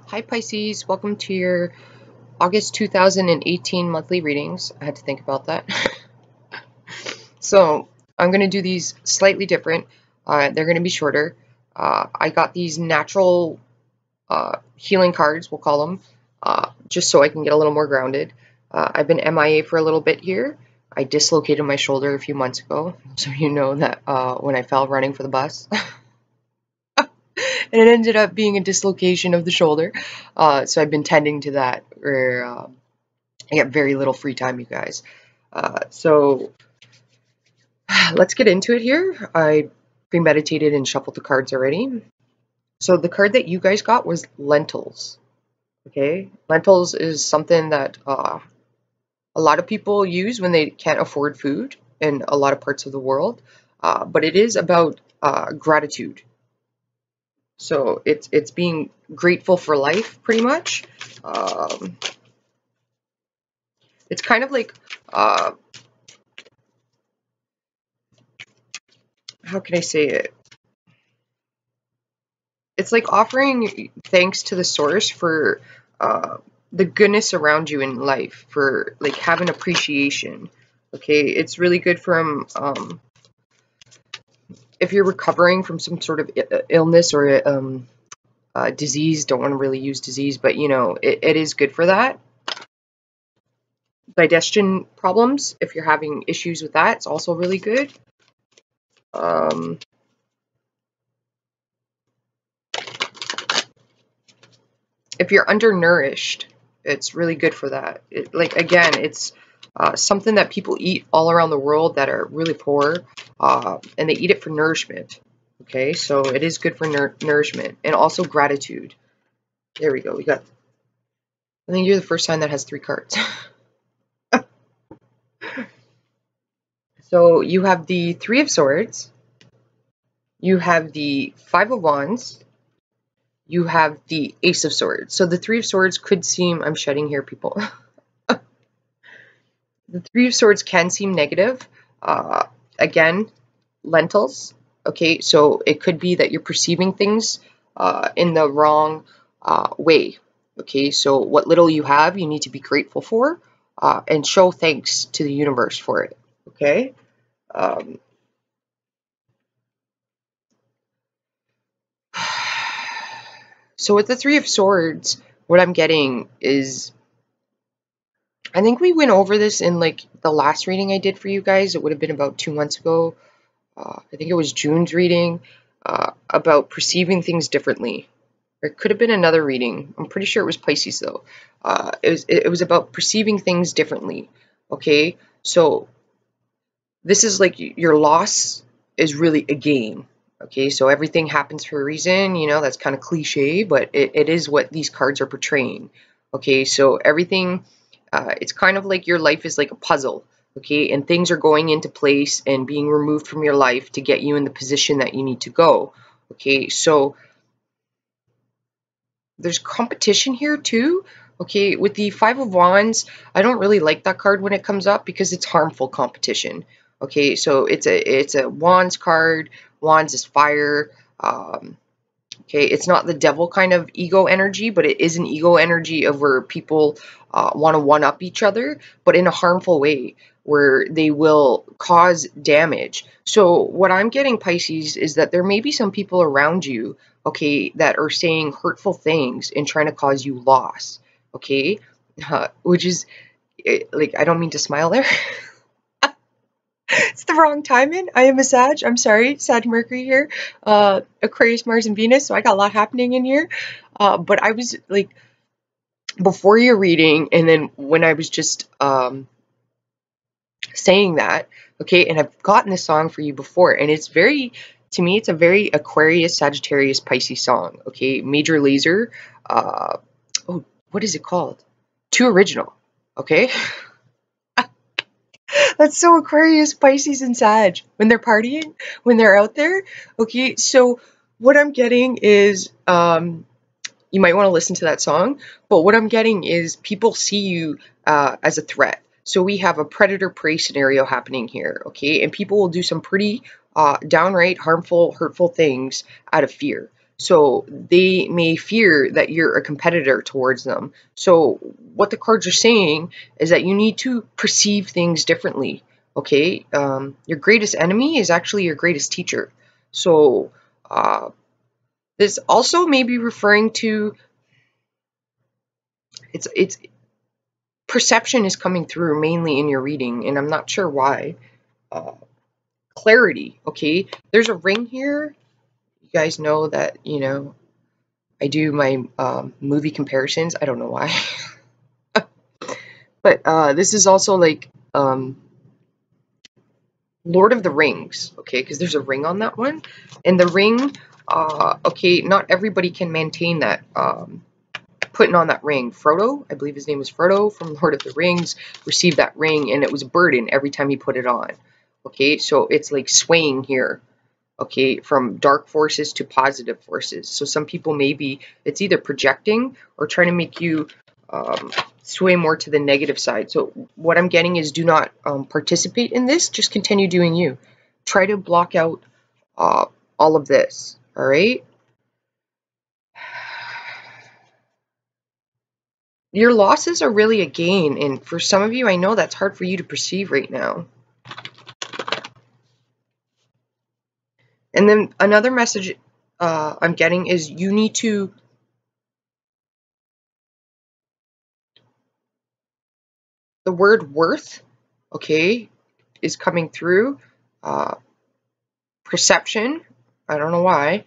Hi Pisces, welcome to your August 2018 monthly readings. I had to think about that. So I'm going to do these slightly different. They're going to be shorter. I got these natural healing cards, we'll call them, just so I can get a little more grounded. I've been MIA for a little bit here. I dislocated my shoulder a few months ago, so you know that when I fell running for the bus. And it ended up being a dislocation of the shoulder. So I've been tending to that, where I get very little free time, you guys. So let's get into it here. I premeditated and shuffled the cards already. So the card that you guys got was lentils. Okay, lentils is something that a lot of people use when they can't afford food in a lot of parts of the world. But it is about gratitude. So it's being grateful for life, pretty much. It's kind of like, how can I say it? It's like offering thanks to the source for the goodness around you in life, for like having appreciation. Okay, it's really good from if you're recovering from some sort of illness or disease. Don't want to really use disease, but you know, it is good for that. Digestion problems, if you're having issues with that, it's also really good. If you're undernourished, it's really good for that. Like, again, it's something that people eat all around the world that are really poor, and they eat it for nourishment. Okay, so it is good for nourishment, and also gratitude. There we go. We got, I think you're the first sign that has 3 cards. So you have the 3 of Swords, you have the 5 of Wands, you have the Ace of Swords. So the 3 of Swords could seem, I'm shedding here, people. The 3 of Swords can seem negative. Again, lentils. Okay, so it could be that you're perceiving things in the wrong way. Okay, so what little you have, you need to be grateful for and show thanks to the universe for it. Okay. So with the 3 of Swords, what I'm getting is, I think we went over this in like the last reading I did for you guys. It would have been about 2 months ago. I think it was June's reading, about perceiving things differently. Or it could have been another reading. I'm pretty sure it was Pisces though. It was about perceiving things differently. Okay, so this is like your loss is really a gain. Okay, so everything happens for a reason. You know, that's kind of cliche, but it is what these cards are portraying. Okay, so everything, it's kind of like your life is like a puzzle. Okay, and things are going into place and being removed from your life to get you in the position that you need to go. Okay, so there's competition here too. Okay, with the 5 of Wands, I don't really like that card when it comes up because it's harmful competition. Okay, so it's a Wands card. Wands is fire. Okay, it's not the devil kind of ego energy, but it is an ego energy of where people want to one-up each other, but in a harmful way, where they will cause damage. So what I'm getting, Pisces, is that there may be some people around you, okay, that are saying hurtful things and trying to cause you loss, okay? Which is, like, I don't mean to smile there. It's the wrong timing. I am a Sag. I'm sorry, Sag Mercury here. Aquarius, Mars, and Venus. So I got a lot happening in here. But I was like, before your reading, and then when I was just saying that, okay, and I've gotten this song for you before, and it's very, to me, it's a very Aquarius, Sagittarius, Pisces song. Okay, Major Lazer. Oh, what is it called? Too Original. Okay. That's so Aquarius, Pisces, and Sag. When they're partying, when they're out there. Okay, so what I'm getting is, you might want to listen to that song, but what I'm getting is people see you as a threat. So we have a predator-prey scenario happening here, okay? And people will do some pretty downright harmful, hurtful things out of fear. So they may fear that you're a competitor towards them. So what the cards are saying is that you need to perceive things differently. Okay, your greatest enemy is actually your greatest teacher. So this also may be referring to it's perception is coming through mainly in your reading, and I'm not sure why. Uh, Clarity. Okay, there's a ring here. You guys know that I do my movie comparisons. I don't know why. But this is also like Lord of the Rings, okay, because there's a ring on that one. And the ring, okay, not everybody can maintain that, putting on that ring. Frodo, I believe his name is Frodo from Lord of the Rings, received that ring, and it was a burden every time he put it on. Okay, so it's like swaying here, okay, from dark forces to positive forces. So some people maybe it's either projecting or trying to make you sway more to the negative side. So what I'm getting is do not participate in this. Just continue doing you. Try to block out all of this. All right. Your losses are really a gain, and for some of you, I know that's hard for you to perceive right now. And then another message I'm getting is you need to the word worth, okay, is coming through. Perception, I don't know why.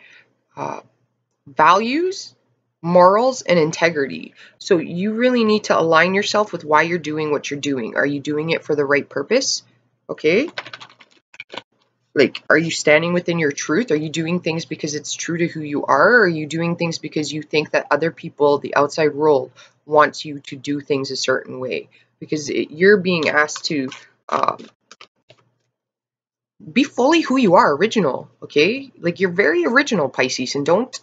Values, morals, and integrity. So you really need to align yourself with why you're doing what you're doing. Are you doing it for the right purpose? Okay. Like, are you standing within your truth? Are you doing things because it's true to who you are? Or are you doing things because you think that other people, the outside world, wants you to do things a certain way? Because you're being asked to be fully who you are, original, okay? Like, you're very original, Pisces, and don't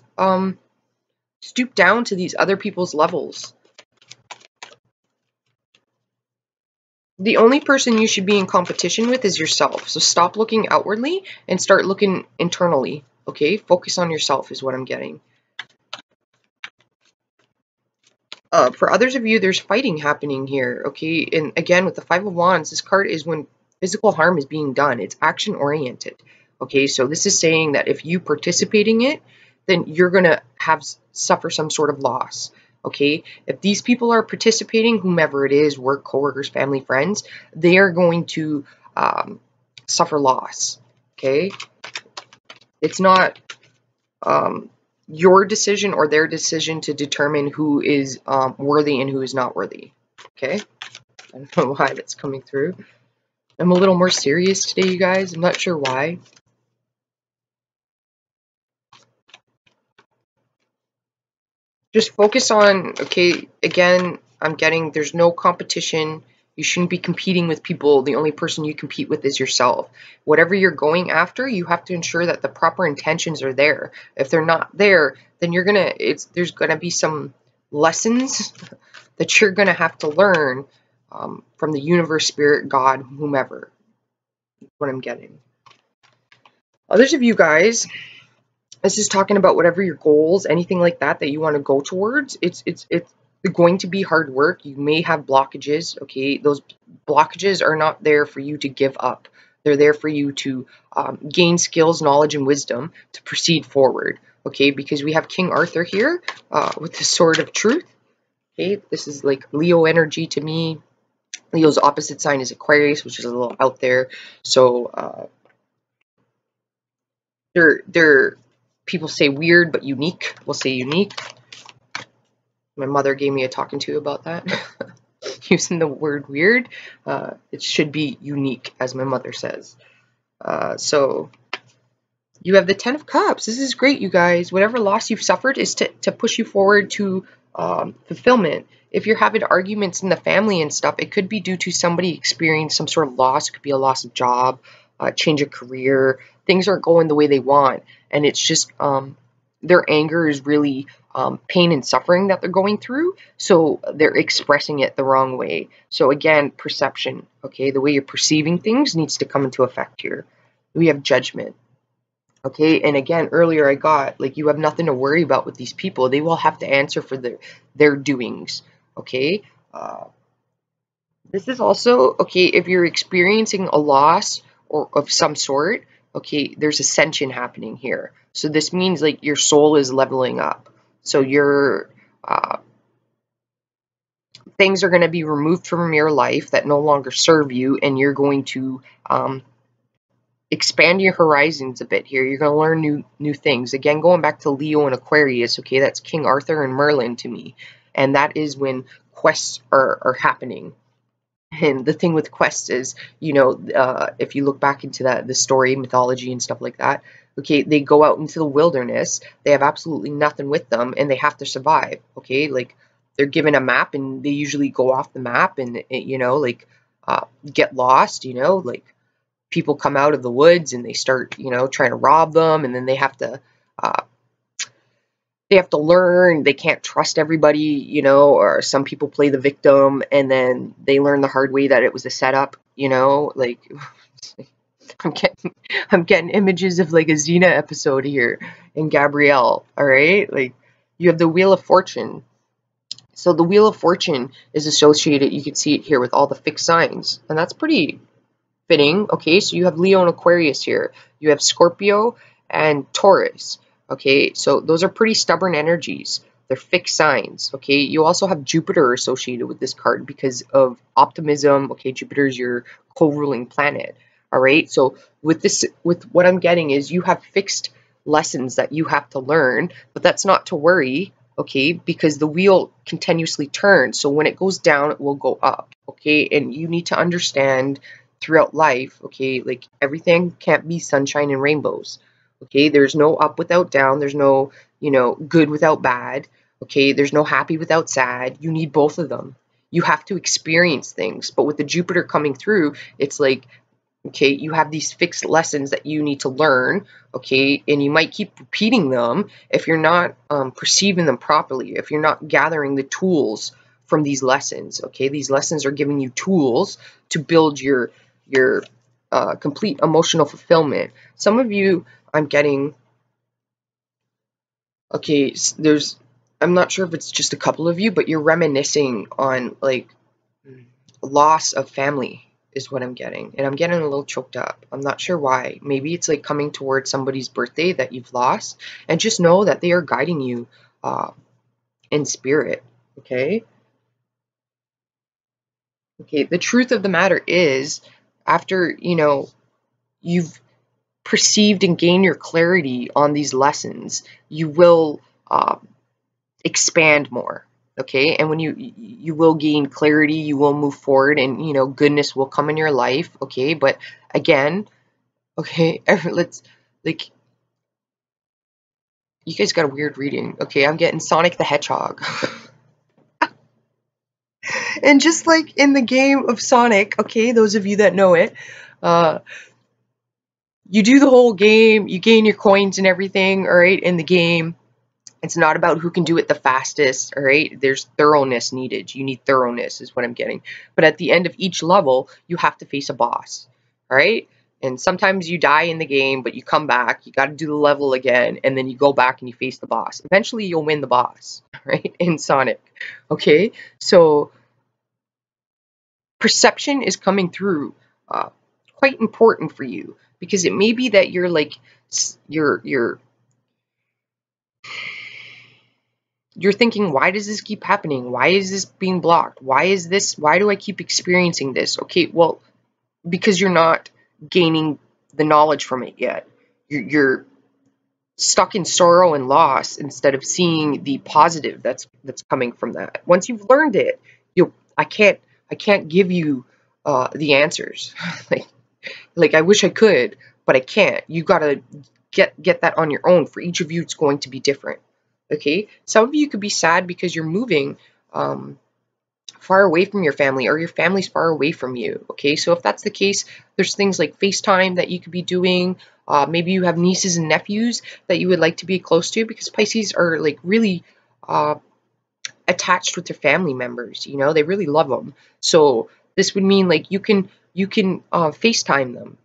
stoop down to these other people's levels. The only person you should be in competition with is yourself. So stop looking outwardly and start looking internally, okay? Focus on yourself is what I'm getting. For others of you, there's fighting happening here, okay? And again, with the Five of Wands, this card is when physical harm is being done. It's action-oriented, okay? So this is saying that if you participate in it, then you're going to suffer some sort of loss, okay? If these people are participating, whomever it is, work, coworkers, family, friends, they are going to suffer loss, okay? It's not your decision or their decision to determine who is worthy and who is not worthy, okay? I don't know why that's coming through. I'm a little more serious today, you guys. I'm not sure why. Just focus on, okay, again, I'm getting there's no competition. You shouldn't be competing with people. The only person you compete with is yourself. Whatever you're going after, you have to ensure that the proper intentions are there. If they're not there, then there's gonna be some lessons that you're gonna have to learn from the universe, spirit, God, whomever. That's what I'm getting. Others of you guys, this is talking about whatever your goals, anything like that you want to go towards. It's going to be hard work. You may have blockages, okay? Those blockages are not there for you to give up. They're there for you to gain skills, knowledge, and wisdom to proceed forward, okay? Because we have King Arthur here with the Sword of Truth, okay? This is like Leo energy to me. Leo's opposite sign is Aquarius, which is a little out there. So they're people say weird, but unique. We'll say unique. My mother gave me a talking to about that. Using the word weird. It should be unique, as my mother says. So you have the Ten of Cups. This is great, you guys. Whatever loss you've suffered is to push you forward to fulfillment. If you're having arguments in the family and stuff, it could be due to somebody experiencing some sort of loss. It could be a loss of job, change of career. Things aren't going the way they want. And it's just their anger is really pain and suffering that they're going through. So they're expressing it the wrong way. So again, perception, okay? The way you're perceiving things needs to come into effect here. We have judgment. Okay, and again, earlier I got, like, you have nothing to worry about with these people. They will have to answer for their doings. Okay, uh, this is also, okay, if you're experiencing a loss or of some sort, okay, there's ascension happening here. So this means like your soul is leveling up. So your things are going to be removed from your life that no longer serve you, and you're going to expand your horizons a bit here. You're going to learn new things. Again, going back to Leo and Aquarius, okay, that's King Arthur and Merlin to me. And that is when quests are happening. And the thing with quests is, if you look back into the story, mythology, and stuff like that, okay, they go out into the wilderness, they have absolutely nothing with them, and they have to survive, okay? Like, they're given a map, and they usually go off the map and, get lost, like, people come out of the woods and they start, trying to rob them, and then uh, they have to learn, they can't trust everybody, or some people play the victim and then they learn the hard way that it was a setup, like I'm getting I'm getting images of like a Xena episode here in Gabrielle, all right? Like, you have the Wheel of Fortune. So the Wheel of Fortune is associated, you can see it here with all the fixed signs, and that's pretty fitting. Okay, so you have Leo and Aquarius here. You have Scorpio and Taurus. Okay, so those are pretty stubborn energies. They're fixed signs. Okay, you also have Jupiter associated with this card because of optimism. Okay, Jupiter is your co-ruling planet. All right, so with what I'm getting is you have fixed lessons that you have to learn, but that's not to worry. Okay, because the wheel continuously turns. So when it goes down, it will go up. Okay, and you need to understand throughout life, okay, like everything can't be sunshine and rainbows. Okay, there's no up without down, there's no, good without bad. Okay, there's no happy without sad. You need both of them. You have to experience things. But with the Jupiter coming through, it's like, okay, you have these fixed lessons that you need to learn, okay, and you might keep repeating them if you're not perceiving them properly, if you're not gathering the tools from these lessons. Okay, these lessons are giving you tools to build your complete emotional fulfillment. Some of you, I'm getting, okay, I'm not sure if it's just a couple of you, but you're reminiscing on like loss of family is what I'm getting. And I'm getting a little choked up. I'm not sure why. Maybe it's like coming towards somebody's birthday that you've lost, and just know that they are guiding you uh, in spirit. Okay? Okay, the truth of the matter is, after, you've perceived and gained your clarity on these lessons, you will uh, expand more. Okay, and when you will gain clarity, you will move forward, and goodness will come in your life. Okay, but again, okay, let's, like, you guys got a weird reading. Okay, I'm getting Sonic the Hedgehog. And just like in the game of Sonic, okay, those of you that know it, uh you do the whole game, you gain your coins and everything, all right, in the game. It's not about who can do it the fastest, all right? There's thoroughness needed. You need thoroughness is what I'm getting. But at the end of each level, you have to face a boss, all right? And sometimes you die in the game, but you come back, you got to do the level again, and then you go back and you face the boss. Eventually, you'll win the boss, right? In Sonic, okay? So perception is coming through, quite important for you, because it may be that you're like, you're thinking, why does this keep happening? Why is this being blocked? Why do I keep experiencing this? Okay, well, because you're not gaining the knowledge from it yet. You're stuck in sorrow and loss instead of seeing the positive that's coming from that. Once you've learned it, you I can't give you the answers. like I wish I could, but I can't. You gotta get that on your own. For each of you, it's going to be different. Okay, some of you could be sad because you're moving far away from your family, or your family's far away from you. Okay, so if that's the case, there's things like FaceTime that you could be doing. Maybe you have nieces and nephews that you would like to be close to, because Pisces are like really uh, attached with their family members. They really love them. So this would mean like you can FaceTime them,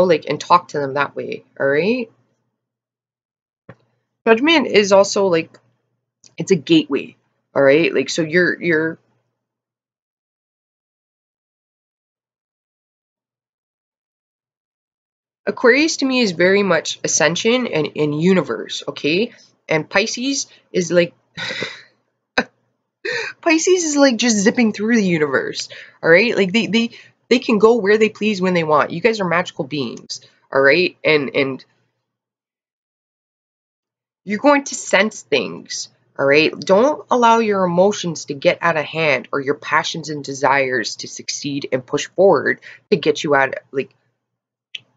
like, and talk to them that way. All right. Judgment is also like, it's a gateway. All right, like, so you're Aquarius to me is very much ascension and universe, okay? And Pisces is like Pisces is like just zipping through the universe. All right? Like they can go where they please when they want. You guys are magical beings, all right? And you're going to sense things, all right? Don't allow your emotions to get out of hand, or your passions and desires to succeed and push forward to get you out, like,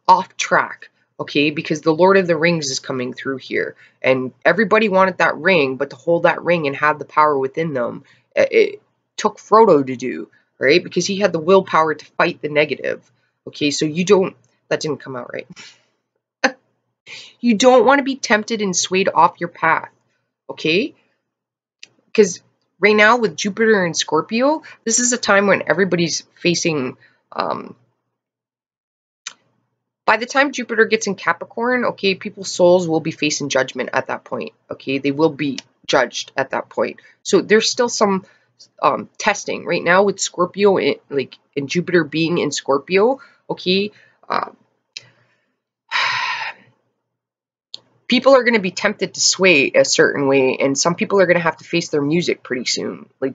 off track, okay? Because the Lord of the Rings is coming through here, and everybody wanted that ring, but to hold that ring and have the power within them, it took Frodo to do, right? Because he had the willpower to fight the negative, okay? So you don't, that didn't come out right. You don't want to be tempted and swayed off your path, okay? Because right now with Jupiter and Scorpio, this is a time when everybody's facing, by the time Jupiter gets in Capricorn, okay, people's souls will be facing judgment at that point, okay? They will be judged at that point. So there's still some testing right now with Scorpio, and Jupiter being in Scorpio, okay? People are going to be tempted to sway a certain way, and some people are going to have to face their music pretty soon. Like,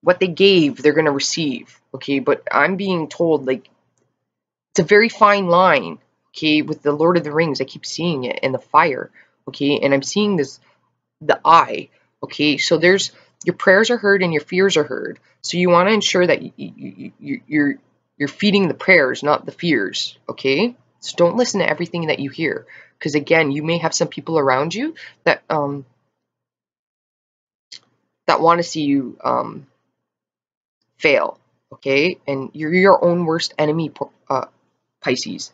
what they gave, they're going to receive, okay? But I'm being told, like, it's a very fine line, okay, with the Lord of the Rings. I keep seeing it, and the fire, okay, and I'm seeing this, the eye, okay. So there's, your prayers are heard and your fears are heard. So you want to ensure that you're feeding the prayers, not the fears, okay. So don't listen to everything that you hear, because again, you may have some people around you that that want to see you fail, okay, and you're your own worst enemy, Pisces.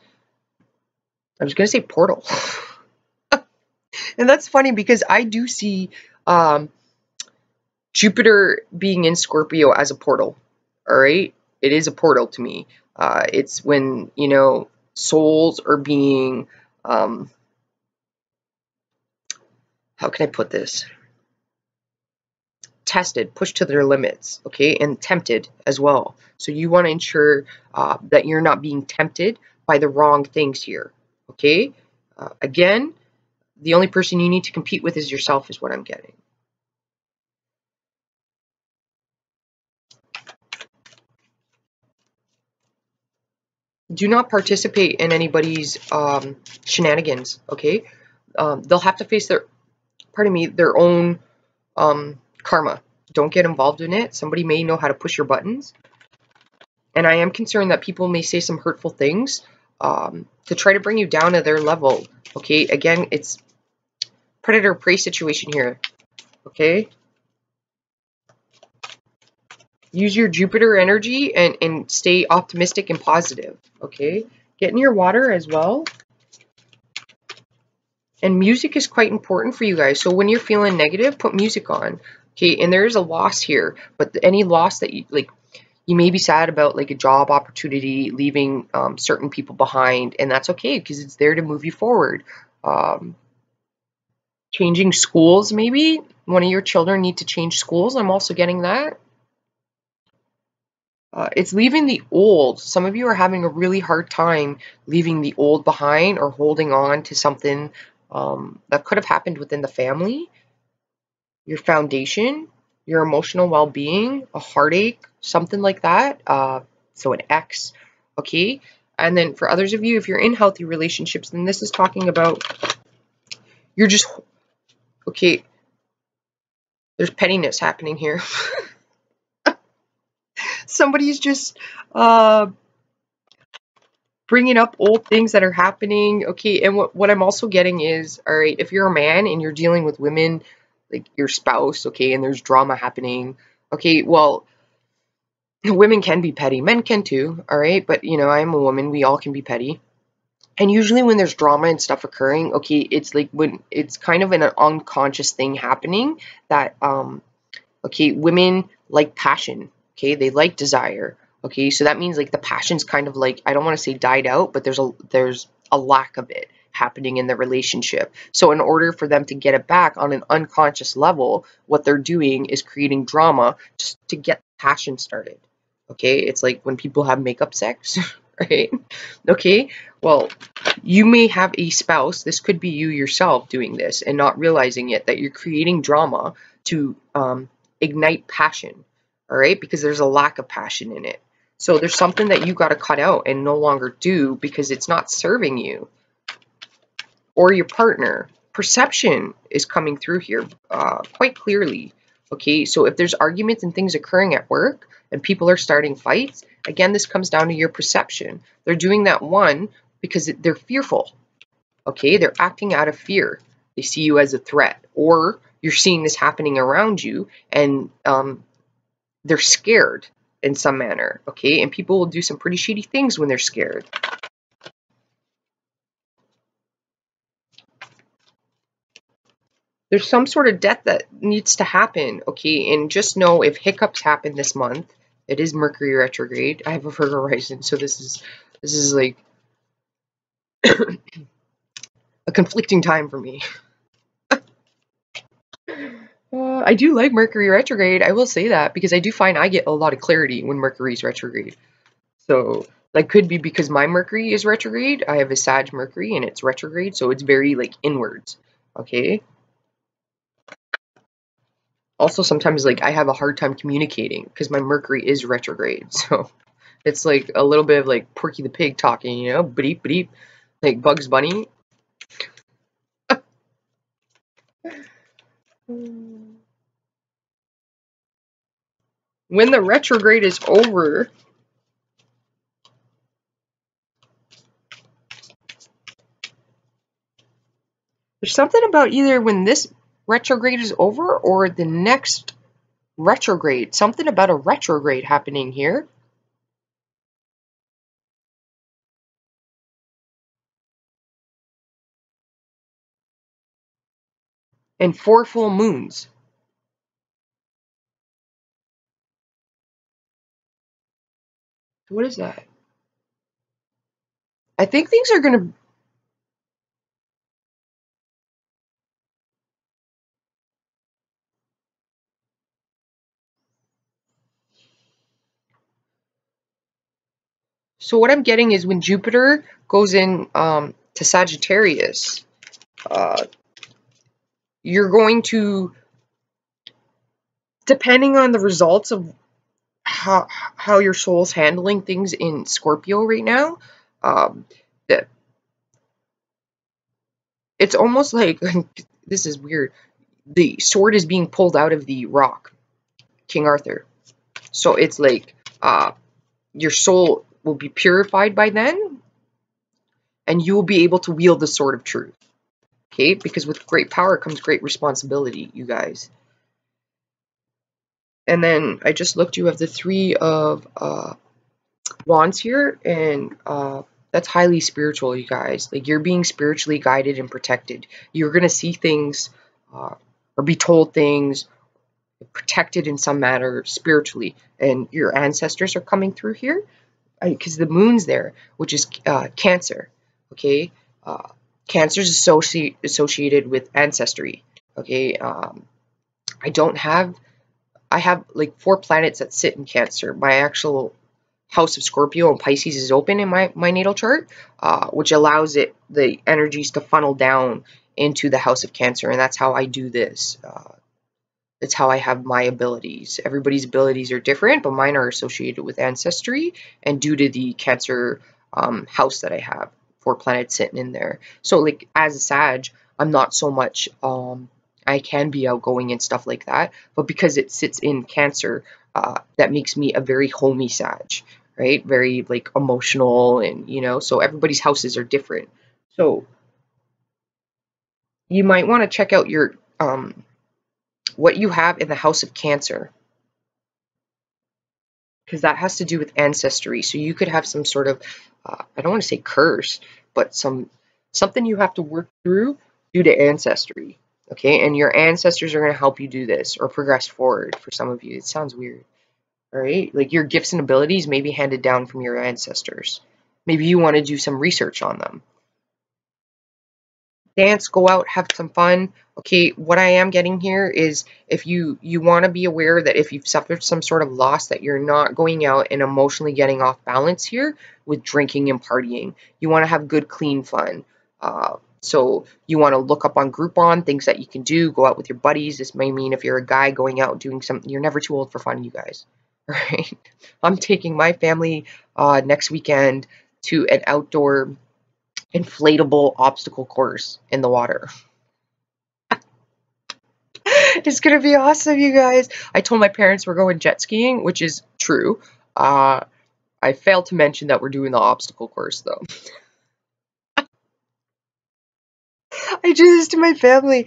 I was gonna say portal. And that's funny because I do see Jupiter being in Scorpio as a portal. All right, it is a portal to me. It's when, souls are being, how can I put this? Tested, pushed to their limits, okay, and tempted as well. So you want to ensure that you're not being tempted by the wrong things here, okay? Again, the only person you need to compete with is yourself, is what I'm getting. Do not participate in anybody's shenanigans, okay? They'll have to face their, pardon me, their own karma. Don't get involved in it. Somebody may know how to push your buttons. And I am concerned that people may say some hurtful things to try to bring you down to their level, okay? Again, it's predator-prey situation here, okay? Use your Jupiter energy and stay optimistic and positive, okay? Get in your water as well. And music is quite important for you guys. So when you're feeling negative, put music on, okay? And there is a loss here, but any loss that you, like, you may be sad about, like a job opportunity, leaving certain people behind, and that's okay because it's there to move you forward. Changing schools, maybe one of your children need to change schools. I'm also getting that. It's leaving the old. Some of you are having a really hard time leaving the old behind or holding on to something that could have happened within the family, your foundation, your emotional well-being, a heartache, something like that. So an ex, okay? And then for others of you, if you're in healthy relationships, then this is talking about you're just, okay, there's pettiness happening here. Somebody's just bringing up old things that are happening, okay? And what I'm also getting is, all right, if you're a man and you're dealing with women, like your spouse, okay, and there's drama happening, okay, well, women can be petty, men can too, all right? But, I'm a woman, we all can be petty. And usually when there's drama and stuff occurring, okay, it's like when it's kind of an unconscious thing happening that, okay, women like passion, okay, they like desire, okay, so that means like the passion's kind of like, I don't want to say died out, but there's a lack of it, happening in the relationship. So in order for them to get it back on an unconscious level, what they're doing is creating drama just to get passion started. Okay, it's like when people have makeup sex, right? Okay, well, you may have a spouse, this could be you yourself doing this and not realizing it, that you're creating drama to ignite passion, all right? Because there's a lack of passion in it. So there's something that you got to cut out and no longer do because it's not serving you or your partner. Perception is coming through here quite clearly. Okay, so if there's arguments and things occurring at work and people are starting fights, again, this comes down to your perception. They're doing that, one, because they're fearful. Okay, they're acting out of fear. They see you as a threat, or you're seeing this happening around you and they're scared in some manner. Okay, and people will do some pretty shitty things when they're scared. There's some sort of death that needs to happen, okay? And just know if hiccups happen this month, it is Mercury retrograde. I have a Virgo rising, so this is like a conflicting time for me. I do like Mercury retrograde, I will say that, because I do find I get a lot of clarity when Mercury's retrograde. So that could be because my Mercury is retrograde. I have a Sag Mercury and it's retrograde, so it's very like inwards, okay? Also, sometimes like I have a hard time communicating because my Mercury is retrograde, so it's like a little bit of like Porky the Pig talking, you know, bleep bleep, like Bugs Bunny. When the retrograde is over, there's something about either when this retrograde is over or the next retrograde. Something about a retrograde happening here. And 4 full moons. What is that? I think things are going to... So what I'm getting is when Jupiter goes in to Sagittarius, you're going to, depending on the results of how your soul's handling things in Scorpio right now, that it's almost like this is weird. The sword is being pulled out of the rock, King Arthur. So it's like your soul will be purified by then, and you will be able to wield the sword of truth. Okay, because with great power comes great responsibility, you guys. And then I just looked, you have the 3 of Wands here, and that's highly spiritual, you guys. Like, you're being spiritually guided and protected. You're going to see things or be told things, protected in some manner spiritually. And your ancestors are coming through here because the moon's there, which is Cancer. Okay, Cancer is associated with ancestry. Okay, I have like 4 planets that sit in Cancer. My actual house of Scorpio and Pisces is open in my natal chart, which allows the energies to funnel down into the house of Cancer, and that's how I do this. It's how I have my abilities. Everybody's abilities are different, but mine are associated with ancestry and due to the Cancer house that I have, 4 planets sitting in there. So like as a Sag, I'm not so much I can be outgoing and stuff like that, but because it sits in Cancer, that makes me a very homey Sag, right? Very like emotional, and you know, so everybody's houses are different. So you might want to check out your what you have in the house of Cancer, because that has to do with ancestry. So you could have some sort of I don't want to say curse, but something you have to work through due to ancestry. Okay, and your ancestors are going to help you do this or progress forward. For some of you, it sounds weird. All right, like your gifts and abilities may be handed down from your ancestors. Maybe you want to do some research on them. dance, go out, have some fun. Okay, what I am getting here is if you want to be aware that if you've suffered some sort of loss, that you're not going out and emotionally getting off balance here with drinking and partying. You want to have good, clean fun. So you want to look up on Groupon things that you can do. Go out with your buddies. This may mean if you're a guy going out doing something. You're never too old for fun, you guys. All right. I'm taking my family next weekend to an outdoor inflatable obstacle course in the water. It's gonna be awesome, you guys. I told my parents we're going jet skiing, which is true. Uh, I failed to mention that we're doing the obstacle course, though. I do this to my family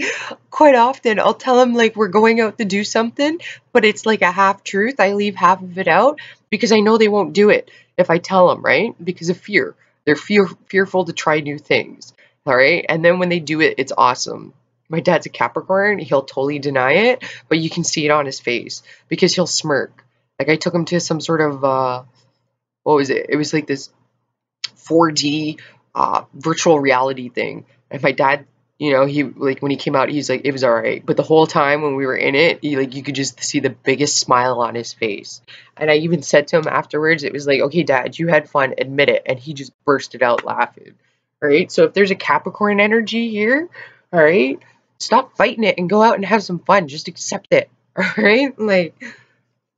quite often. I'll tell them like we're going out to do something, but it's like a half truth. I leave half of it out because I know they won't do it if I tell them, right? Because of fear. They're fearful to try new things. All right. And then when they do it, it's awesome. My dad's a Capricorn. He'll totally deny it, but you can see it on his face because he'll smirk. Like I took him to some sort of what was it? It was like this 4D virtual reality thing. And my dad, he like when he came out, he's like, it was all right. But the whole time when we were in it, he like you could just see the biggest smile on his face. And I even said to him afterwards, it was like, okay, Dad, you had fun, admit it. And he just bursted out laughing. All right. So if there's a Capricorn energy here, all right, stop fighting it and go out and have some fun. Just accept it. All right. Like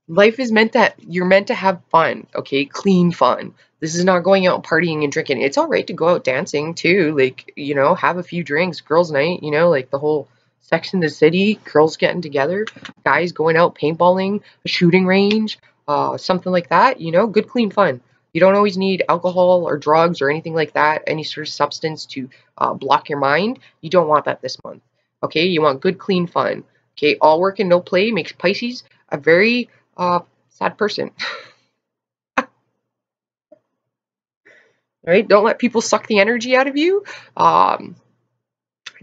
life is meant that you're meant to have fun, okay? Clean fun. This is not going out partying and drinking. It's all right to go out dancing too, like, have a few drinks, girls' night, like the whole Sex in the City, girls getting together, guys going out paintballing, a shooting range, something like that, good clean fun. You don't always need alcohol or drugs or anything like that, any sort of substance to block your mind. You don't want that this month, okay? You want good clean fun, okay? All work and no play makes Pisces a very sad person. Right? Don't let people suck the energy out of you. Um,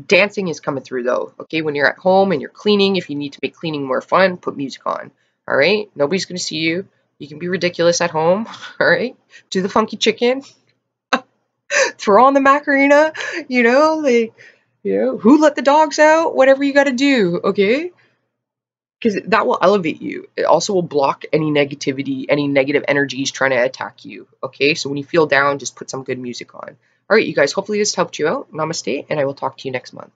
Dancing is coming through though. Okay, when you're at home and you're cleaning, if you need to make cleaning more fun, put music on. All right, nobody's gonna see you. You can be ridiculous at home. All right, do the funky chicken, throw on the Macarena. Like who let the dogs out? Whatever you got to do. Okay, because that will elevate you. It also will block any negativity, any negative energies trying to attack you. Okay, so when you feel down, just put some good music on. All right, you guys, hopefully this helped you out. Namaste, and I will talk to you next month.